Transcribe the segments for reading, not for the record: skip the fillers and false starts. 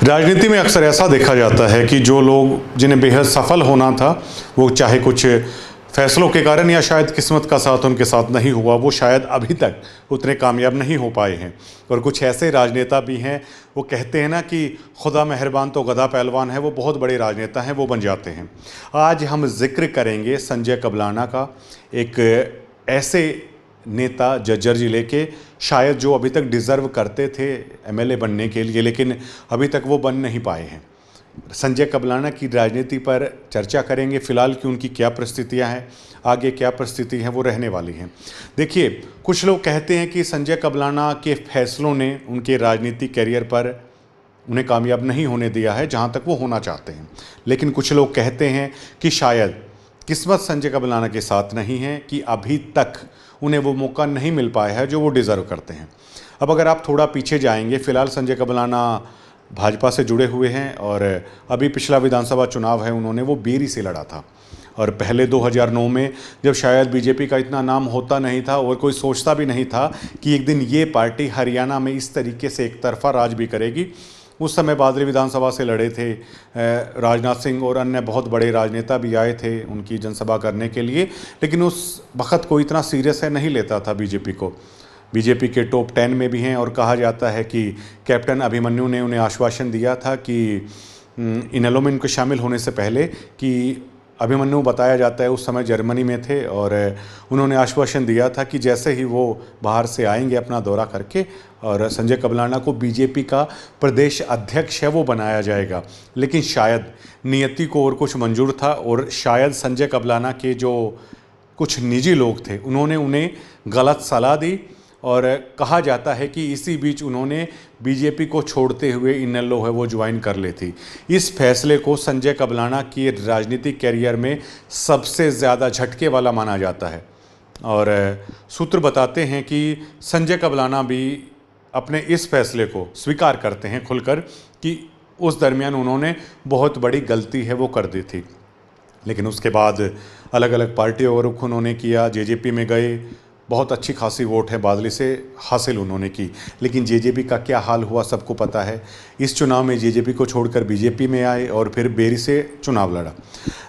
राजनीति में अक्सर ऐसा देखा जाता है कि जो लोग जिन्हें बेहद सफल होना था, वो चाहे कुछ फैसलों के कारण या शायद किस्मत का साथ उनके साथ नहीं हुआ, वो शायद अभी तक उतने कामयाब नहीं हो पाए हैं। और कुछ ऐसे राजनेता भी हैं, वो कहते हैं ना कि खुदा मेहरबान तो गधा पहलवान है, वो बहुत बड़े राजनेता हैं, वो बन जाते हैं। आज हम जिक्र करेंगे संजय कबलाना का, एक ऐसे नेता जज्जर जिले के, शायद जो अभी तक डिज़र्व करते थे एमएलए बनने के लिए, लेकिन अभी तक वो बन नहीं पाए हैं। संजय कबलाना की राजनीति पर चर्चा करेंगे, फ़िलहाल की उनकी क्या परिस्थितियां हैं, आगे क्या परिस्थिति है वो रहने वाली हैं। देखिए, कुछ लोग कहते हैं कि संजय कबलाना के फैसलों ने उनके राजनीतिक कैरियर पर उन्हें कामयाब नहीं होने दिया है जहां तक वो होना चाहते हैं। लेकिन कुछ लोग कहते हैं कि शायद किस्मत संजय कबलाना के साथ नहीं है, कि अभी तक उन्हें वो मौका नहीं मिल पाया है जो वो डिज़र्व करते हैं। अब अगर आप थोड़ा पीछे जाएंगे, फ़िलहाल संजय कबलाना भाजपा से जुड़े हुए हैं और अभी पिछला विधानसभा चुनाव है उन्होंने वो बेरी से लड़ा था। और पहले 2009 में जब शायद बीजेपी का इतना नाम होता नहीं था और कोई सोचता भी नहीं था कि एक दिन ये पार्टी हरियाणा में इस तरीके से एक तरफा राज भी करेगी, उस समय बादली विधानसभा से लड़े थे राजनाथ सिंह और अन्य बहुत बड़े राजनेता भी आए थे उनकी जनसभा करने के लिए। लेकिन उस वक्त कोई इतना सीरियस है नहीं लेता था बीजेपी को। बीजेपी के टॉप 10 में भी हैं और कहा जाता है कि कैप्टन अभिमन्यु ने उन्हें आश्वासन दिया था कि इनेलो में उनके शामिल होने से पहले, कि अभिमन्यु बताया जाता है उस समय जर्मनी में थे और उन्होंने आश्वासन दिया था कि जैसे ही वो बाहर से आएंगे अपना दौरा करके और संजय कबलाना को बीजेपी का प्रदेश अध्यक्ष है वो बनाया जाएगा। लेकिन शायद नियति को और कुछ मंजूर था और शायद संजय कबलाना के जो कुछ निजी लोग थे उन्होंने उन्हें गलत सलाह दी और कहा जाता है कि इसी बीच उन्होंने बीजेपी को छोड़ते हुए इनेलो है वो ज्वाइन कर ली थी। इस फैसले को संजय कबलाना के राजनीतिक कैरियर में सबसे ज़्यादा झटके वाला माना जाता है और सूत्र बताते हैं कि संजय कबलाना भी अपने इस फैसले को स्वीकार करते हैं खुलकर कि उस दरमियान उन्होंने बहुत बड़ी गलती है वो कर दी थी। लेकिन उसके बाद अलग अलग पार्टियों का रुख उन्होंने किया, जेजेपी में गए, बहुत अच्छी खासी वोट है बादली से हासिल उन्होंने की। लेकिन जेजेपी का क्या हाल हुआ सबको पता है। इस चुनाव में जेजेपी को छोड़कर बीजेपी में आए और फिर बेरी से चुनाव लड़ा।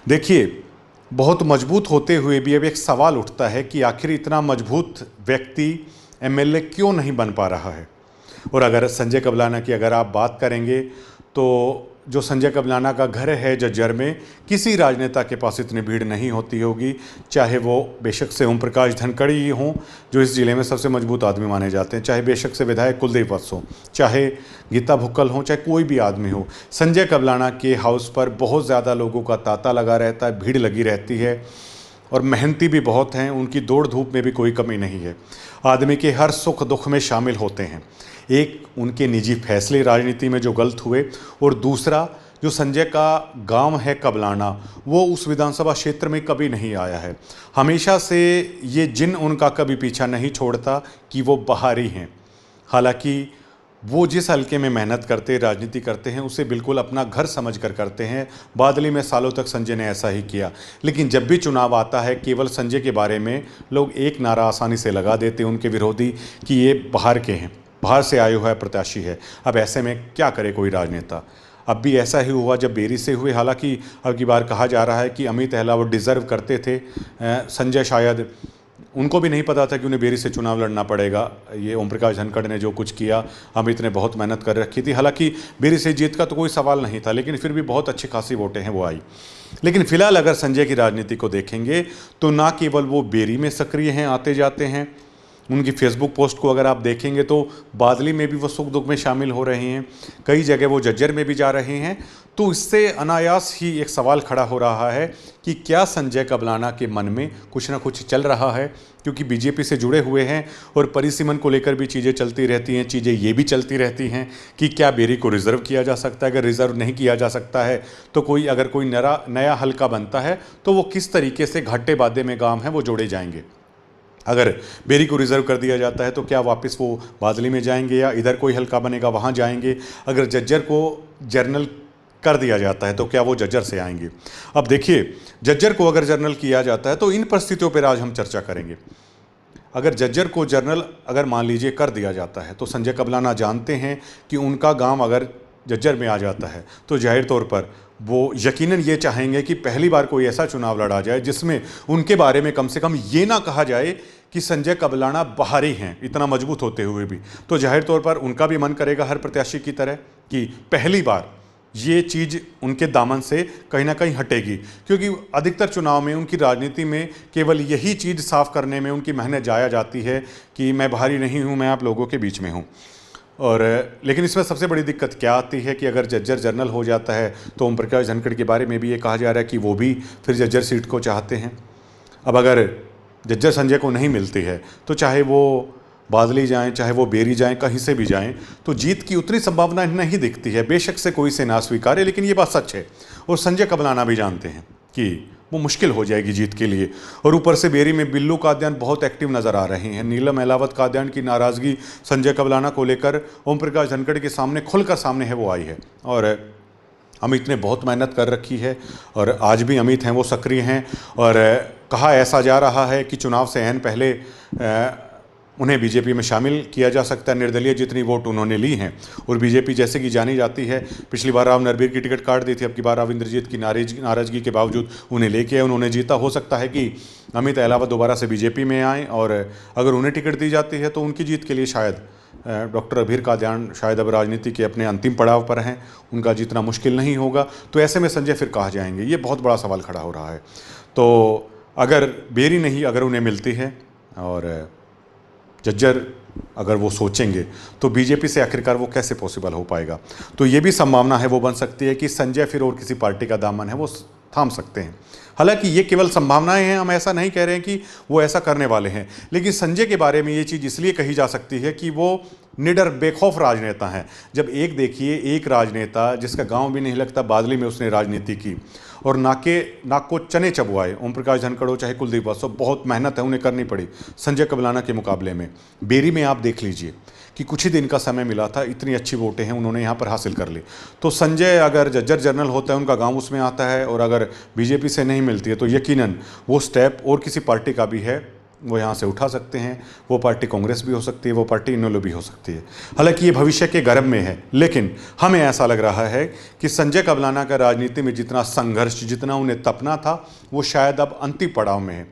देखिए, बहुत मजबूत होते हुए भी अब एक सवाल उठता है कि आखिर इतना मजबूत व्यक्ति एमएलए क्यों नहीं बन पा रहा है। और अगर संजय कबलाना की अगर आप बात करेंगे तो जो संजय कबलाना का घर है जज्जर में, किसी राजनेता के पास इतनी भीड़ नहीं होती होगी, चाहे वो बेशक से ओम प्रकाश धनखड़ ही हों जो इस ज़िले में सबसे मजबूत आदमी माने जाते हैं, चाहे बेशक से विधायक कुलदीप वत्स हो, चाहे गीता भुक्कल हो, चाहे कोई भी आदमी हो। संजय कबलाना के हाउस पर बहुत ज़्यादा लोगों का तांता लगा रहता है, भीड़ लगी रहती है और मेहनती भी बहुत हैं, उनकी दौड़ धूप में भी कोई कमी नहीं है। आदमी के हर सुख दुख में शामिल होते हैं। एक उनके निजी फैसले राजनीति में जो गलत हुए और दूसरा जो संजय का गांव है कबलाना, वो उस विधानसभा क्षेत्र में कभी नहीं आया है। हमेशा से ये जिन उनका कभी पीछा नहीं छोड़ता कि वो बाहरी हैं। हालांकि वो जिस हलके में मेहनत करते राजनीति करते हैं उसे बिल्कुल अपना घर समझ कर करते हैं। बादली में सालों तक संजय ने ऐसा ही किया। लेकिन जब भी चुनाव आता है केवल संजय के बारे में लोग एक नारा आसानी से लगा देते हैं उनके विरोधी कि ये बाहर के हैं, बाहर से आया हुआ प्रत्याशी है। अब ऐसे में क्या करे कोई राजनेता। अब भी ऐसा ही हुआ जब बेरी से हुए। हालांकि अब की बार कहा जा रहा है कि अमित अहलावत डिज़र्व करते थे, संजय शायद उनको भी नहीं पता था कि उन्हें बेरी से चुनाव लड़ना पड़ेगा। ये ओम प्रकाश धनखड़ ने जो कुछ किया, अमित ने बहुत मेहनत कर रखी थी। हालांकि बेरी से जीत का तो कोई सवाल नहीं था, लेकिन फिर भी बहुत अच्छी खासी वोटें हैं वो आई। लेकिन फिलहाल अगर संजय की राजनीति को देखेंगे तो ना केवल वो बेरी में सक्रिय हैं, आते जाते हैं, उनकी फेसबुक पोस्ट को अगर आप देखेंगे तो बादली में भी वो सुख दुख में शामिल हो रहे हैं, कई जगह वो जज्जर में भी जा रहे हैं। तो इससे अनायास ही एक सवाल खड़ा हो रहा है कि क्या संजय कबलाना के मन में कुछ ना कुछ चल रहा है, क्योंकि बीजेपी से जुड़े हुए हैं और परिसीमन को लेकर भी चीज़ें चलती रहती हैं। चीज़ें ये भी चलती रहती हैं कि क्या बेरी को रिज़र्व किया जा सकता है। अगर रिज़र्व नहीं किया जा सकता है तो अगर कोई नया हल्का बनता है तो वो किस तरीके से घाटे बादे में गांव हैं वो जोड़े जाएंगे। अगर बेरी को रिज़र्व कर दिया जाता है तो क्या वापस वो बादली में जाएंगे या इधर कोई हल्का बनेगा वहाँ जाएंगे। अगर जज्जर को जर्नल कर दिया जाता है तो क्या वो जज्जर से आएंगे। अब देखिए, जज्जर को अगर जर्नल किया जाता है तो इन परिस्थितियों पर आज हम चर्चा करेंगे। अगर जज्जर को जर्नल अगर मान लीजिए कर दिया जाता है तो संजय कबलाना जानते हैं कि उनका गांव अगर जज्जर में आ जाता है तो जाहिर तौर पर वो यकीनन ये चाहेंगे कि पहली बार कोई ऐसा चुनाव लड़ा जाए जिसमें उनके बारे में कम से कम ये ना कहा जाए कि संजय कबलाना बाहरी हैं, इतना मजबूत होते हुए भी। तो जाहिर तौर पर उनका भी मन करेगा हर प्रत्याशी की तरह कि पहली बार ये चीज़ उनके दामन से कहीं ना कहीं हटेगी, क्योंकि अधिकतर चुनाव में उनकी राजनीति में केवल यही चीज़ साफ करने में उनकी मेहनत जाया जाती है कि मैं बाहरी नहीं हूँ, मैं आप लोगों के बीच में हूँ। और लेकिन इसमें सबसे बड़ी दिक्कत क्या आती है कि अगर जज्जर जनरल हो जाता है तो ओम प्रकाश धनखड़ के बारे में भी ये कहा जा रहा है कि वो भी फिर जज्जर सीट को चाहते हैं। अब अगर जज्जर संजय को नहीं मिलती है तो चाहे वो बादली जाएं, चाहे वो बेरी जाएं, कहीं से भी जाएं, तो जीत की उतनी संभावना नहीं दिखती है। बेशक से कोई से ना स्वीकारे, लेकिन ये बात सच है और संजय कबलाना भी जानते हैं कि वो मुश्किल हो जाएगी जीत के लिए। और ऊपर से बेरी में बिल्लू कादियान बहुत एक्टिव नज़र आ रहे हैं। नीलम एलावत कादियान की नाराज़गी संजय कबलाना को लेकर ओम प्रकाश धनखड़ के सामने खुलकर सामने है वो आई है। और अमित ने बहुत मेहनत कर रखी है और आज भी अमित हैं वो सक्रिय हैं। और कहा ऐसा जा रहा है कि चुनाव से ऐन पहले उन्हें बीजेपी में शामिल किया जा सकता है। निर्दलीय जितनी वोट उन्होंने ली हैं और बीजेपी जैसे कि जानी जाती है, पिछली बार राव नरबीर की टिकट काट दी थी, अब की बार राव इंद्रजीत की नाराजगी के बावजूद उन्हें लेके उन्होंने जीता। हो सकता है कि अमित अहलावत दोबारा से बीजेपी में आएँ और अगर उन्हें टिकट दी जाती है तो उनकी जीत के लिए शायद डॉक्टर अभीर कादियान शायद अब राजनीति के अपने अंतिम पड़ाव पर हैं, उनका जीतना मुश्किल नहीं होगा। तो ऐसे में संजय फिर कहाँ जाएंगे, ये बहुत बड़ा सवाल खड़ा हो रहा है। तो अगर बेरी नहीं अगर उन्हें मिलती है और जज्जर अगर वो सोचेंगे तो बीजेपी से आखिरकार वो कैसे पॉसिबल हो पाएगा। तो ये भी संभावना है वो बन सकती है कि संजय फिर और किसी पार्टी का दामन है वो थाम सकते हैं। हालांकि ये केवल संभावनाएं हैं, हम ऐसा नहीं कह रहे हैं कि वो ऐसा करने वाले हैं, लेकिन संजय के बारे में ये चीज़ इसलिए कही जा सकती है कि वो निडर बेखौफ राजनेता हैं। जब एक देखिए एक राजनेता जिसका गांव भी नहीं लगता बादली में उसने राजनीति की और नाक को चने चबवाए, ओम प्रकाश धनखड़ हो चाहे कुलदीप वत्स, बहुत मेहनत है उन्हें करनी पड़ी संजय कबलाना के मुकाबले में। बेरी में आप देख लीजिए कि कुछ ही दिन का समय मिला था, इतनी अच्छी वोटें हैं उन्होंने यहाँ पर हासिल कर ली। तो संजय अगर जज्जर जनरल होता है, उनका गांव उसमें आता है और अगर बीजेपी से नहीं मिलती है तो यकीनन वो स्टेप और किसी पार्टी का भी है वो यहाँ से उठा सकते हैं। वो पार्टी कांग्रेस भी हो सकती है, वो पार्टी इनेलो भी हो सकती है। हालांकि ये भविष्य के गर्भ में है, लेकिन हमें ऐसा लग रहा है कि संजय कबलाना का राजनीति में जितना संघर्ष, जितना उन्हें तपना था, वो शायद अब अंतिम पड़ाव में है।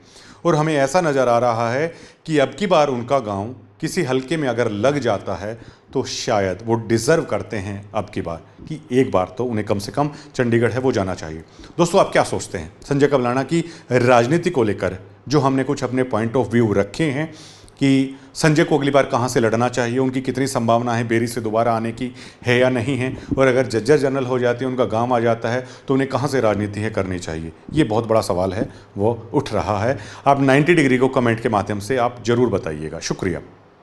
और हमें ऐसा नज़र आ रहा है कि अब की बार उनका गांव किसी हल्के में अगर लग जाता है तो शायद वो डिज़र्व करते हैं अब की बार कि एक बार तो उन्हें कम से कम चंडीगढ़ है वो जाना चाहिए। दोस्तों, आप क्या सोचते हैं संजय कबलाना की राजनीति को लेकर? जो हमने कुछ अपने पॉइंट ऑफ व्यू रखे हैं कि संजय को अगली बार कहाँ से लड़ना चाहिए, उनकी कितनी संभावना है बेरी से दोबारा आने की है या नहीं है, और अगर जज्जर जनरल हो जाती है, उनका गांव आ जाता है, तो उन्हें कहाँ से राजनीति है करनी चाहिए? ये बहुत बड़ा सवाल है वो उठ रहा है। आप 90 डिग्री को कमेंट के माध्यम से आप ज़रूर बताइएगा। शुक्रिया।